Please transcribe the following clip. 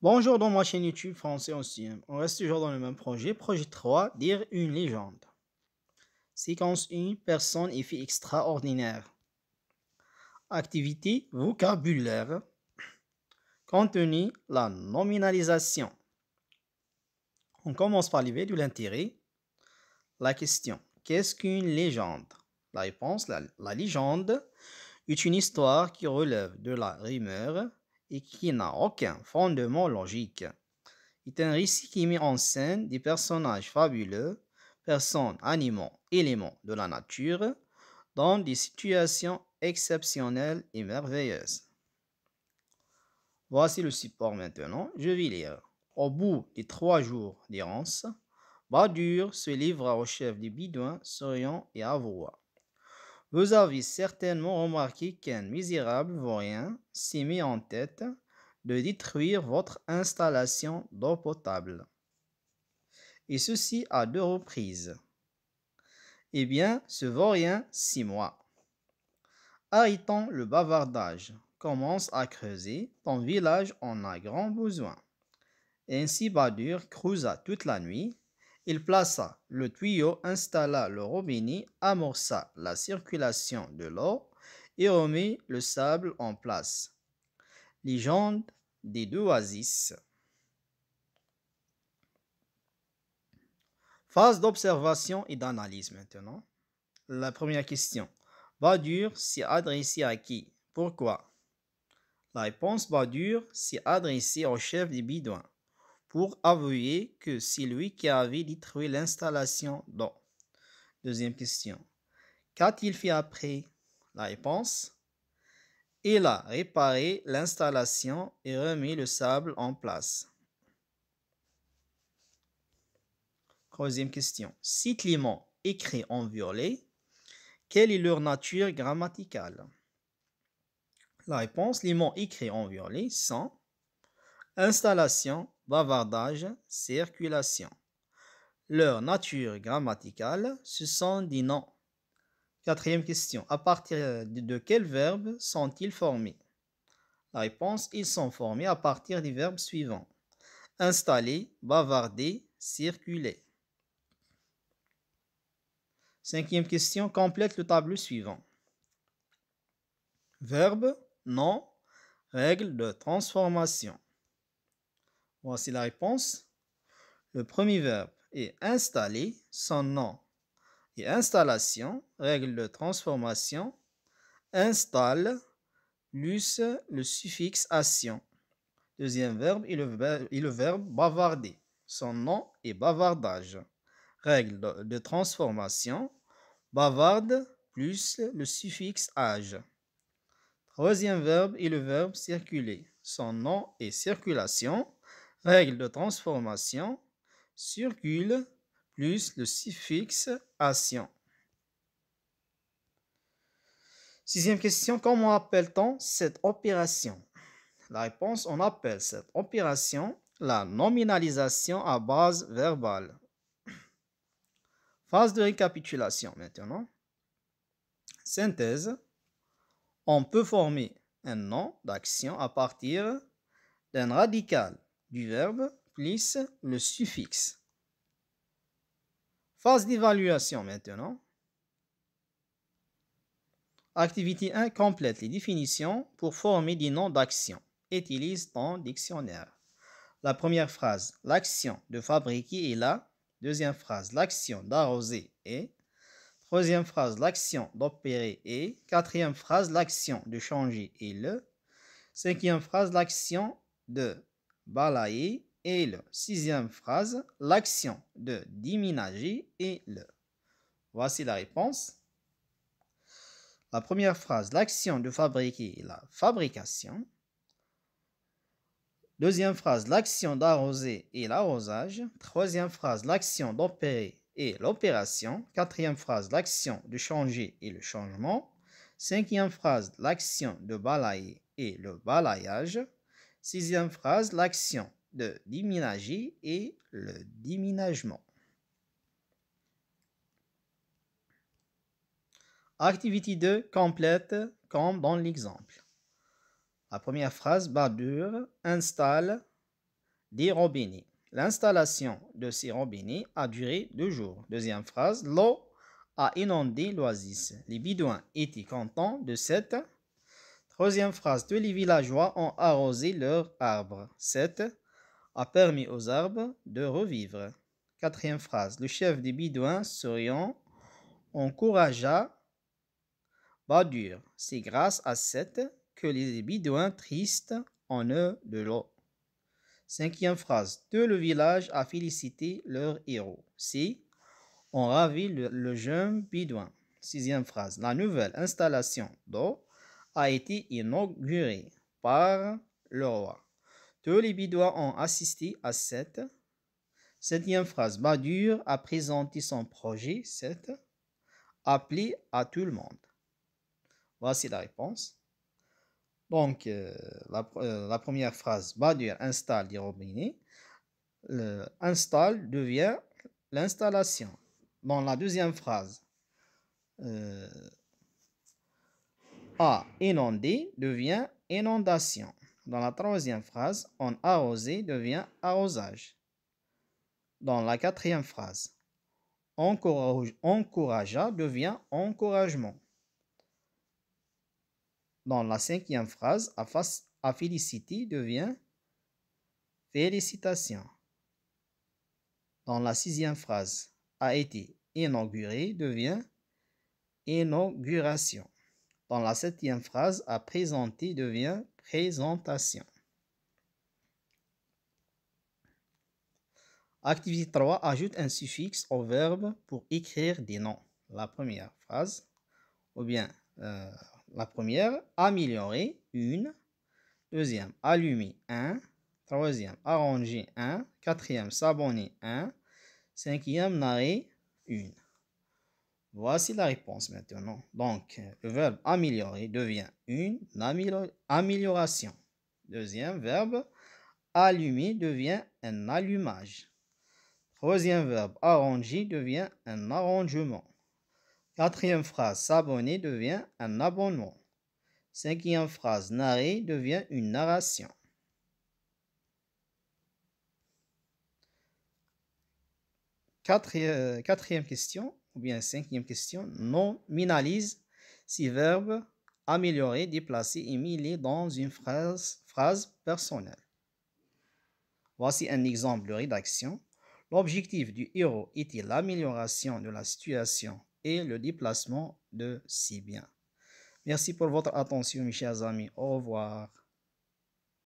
Bonjour dans ma chaîne YouTube Français Ancien. On reste toujours dans le même projet. Projet 3, dire une légende. Séquence 1, personne et fait extraordinaire. Activité, vocabulaire. Contenu, la nominalisation. On commence par l'éveil de l'intérêt. La question, qu'est-ce qu'une légende? La réponse, la légende est une histoire qui relève de la rumeur et qui n'a aucun fondement logique. C'est un récit qui met en scène des personnages fabuleux, personnes, animaux, éléments de la nature, dans des situations exceptionnelles et merveilleuses. Voici le support maintenant. Je vais lire. Au bout de 3 jours d'errance, Badur se livra au chef des Bédouins, souriant et avoua. Vous avez certainement remarqué qu'un misérable vaurien s'est mis en tête de détruire votre installation d'eau potable. Et ceci à 2 reprises. Eh bien, ce vaurien, 6 mois. Arrêtons le bavardage. Commence à creuser, ton village en a grand besoin. Ainsi Badur creusa toute la nuit. Il plaça le tuyau, installa le robinet, amorça la circulation de l'eau et remit le sable en place. Légende des 2 oasis. Phase d'observation et d'analyse maintenant. La première question. Badur s'est adressé à qui? Pourquoi? La réponse, Badur s'est adressé au chef des Bédouins pour avouer que c'est lui qui avait détruit l'installation d'eau. Deuxième question. Qu'a-t-il fait après? La réponse, il a réparé l'installation et remis le sable en place. Troisième question. Cite les mots écrits en violet. Quelle est leur nature grammaticale? La réponse, les mots écrits en violet sont installation, bavardage, circulation. Leur nature grammaticale, ce sont des noms. Quatrième question. À partir de quel verbe sont-ils formés? La réponse, ils sont formés à partir des verbes suivants. Installer, bavarder, circuler. Cinquième question. Complète le tableau suivant. Verbe, nom, règle de transformation. Voici la réponse. Le premier verbe est installer, son nom et installation, règle de transformation, installe plus le suffixe ation. Deuxième verbe est le verbe bavarder, son nom est bavardage, règle de transformation, bavarde plus le suffixe age. Troisième verbe est le verbe circuler, son nom est circulation, règle de transformation, circule plus le suffixe ation. Sixième question, comment appelle-t-on cette opération? La réponse, on appelle cette opération la nominalisation à base verbale. Phase de récapitulation maintenant. Synthèse. On peut former un nom d'action à partir d'un radical du verbe plus le suffixe. Phase d'évaluation maintenant. Activité 1. Complète les définitions pour former des noms d'action. Utilise ton dictionnaire. La première phrase, l'action de fabriquer est là. Deuxième phrase, l'action d'arroser est. Troisième phrase, l'action d'opérer est. Quatrième phrase, l'action de changer est le. Cinquième phrase, l'action de balayer est le. Sixième phrase, l'action de déménager est le. Voici la réponse. La première phrase, l'action de fabriquer est la fabrication. Deuxième phrase, l'action d'arroser est l'arrosage. Troisième phrase, l'action d'opérer est l'opération. Quatrième phrase, l'action de changer est le changement. Cinquième phrase, l'action de balayer est le balayage. Sixième phrase, l'action de déménager est le déménagement. Activité 2, complète comme dans l'exemple. La première phrase, Badur installe des robinets. L'installation de ces robinets a duré 2 jours. Deuxième phrase, l'eau a inondé l'oasis. Les Bédouins étaient contents de cette. Troisième phrase, tous les villageois ont arrosé leurs arbres. Cette a permis aux arbres de revivre. Quatrième phrase, le chef des Bédouins souriant encouragea Badur. C'est grâce à cette que les Bédouins tristes en eurent de l'eau. Cinquième phrase, tout le village a félicité leur héros. C'est on ravit le jeune Bédouin. Sixième phrase, la nouvelle installation d'eau a été inaugurée par le roi. Tous les Bédouins ont assisté à cette. Septième phrase, Badur a présenté son projet, cette, appelé à tout le monde. Voici la réponse. Donc, la première phrase, Badur installe des robinets. Installe devient l'installation. Dans la deuxième phrase, a inondé devient inondation. Dans la troisième phrase, on arrosé devient arrosage. Dans la quatrième phrase, encouragea devient encouragement. Dans la cinquième phrase, à féliciter devient félicitation. Dans la sixième phrase, a été inauguré devient inauguration. Dans la septième phrase, à présenter devient présentation. Activité 3, ajoute un suffixe au verbe pour écrire des noms. La première phrase, ou bien la première, améliorer, une. Deuxième, allumer, un. Troisième, arranger, un. Quatrième, s'abonner, un. Cinquième, narrer, une. Voici la réponse maintenant. Donc, le verbe améliorer devient une amélioration. Deuxième verbe, allumer devient un allumage. Troisième verbe, arranger devient un arrangement. Quatrième phrase, s'abonner devient un abonnement. Cinquième phrase, narrer devient une narration. Quatrième question, ou bien cinquième question, nominalise ces verbes améliorer, déplacer et mêler dans une phrase personnelle. Voici un exemple de rédaction. L'objectif du héros était l'amélioration de la situation et le déplacement de ses biens. Merci pour votre attention, mes chers amis. Au revoir.